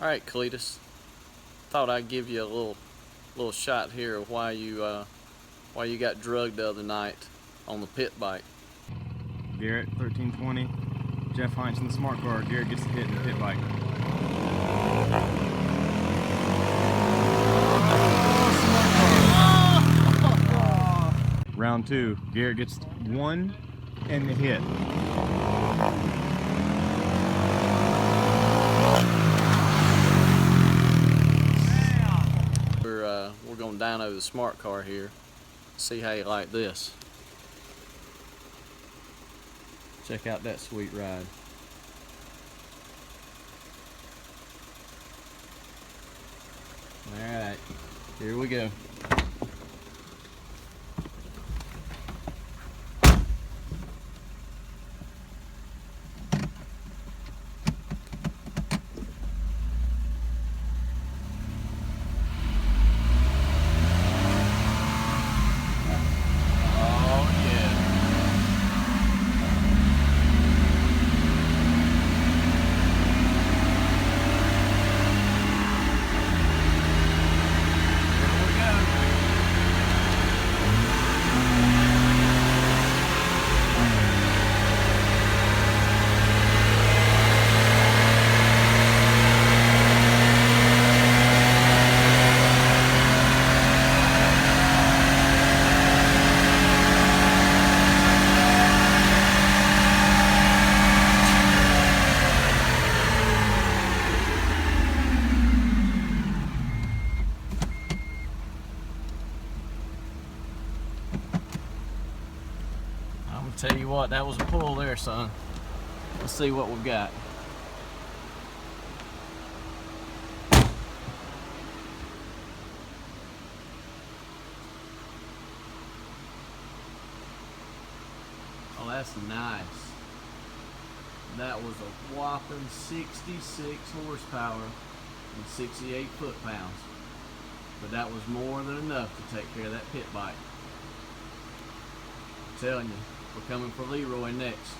All right, Cleetus. Thought I'd give you a little shot here of why you got drugged the other night on the pit bike. Garrett, 1320. Jeff Heintz in the smart car. Garrett gets the hit in the pit bike. Round two. Garrett gets one and the hit. We're going down over the smart car here. See how you like this. Check out that sweet ride. All right, here we go. I'm gonna tell you what, that was a pull there, son. Let's see what we've got. Oh, that's nice. That was a whopping 66 horsepower and 68 foot-pounds. But that was more than enough to take care of that pit bike. I'm telling you, we're coming for Leroy next.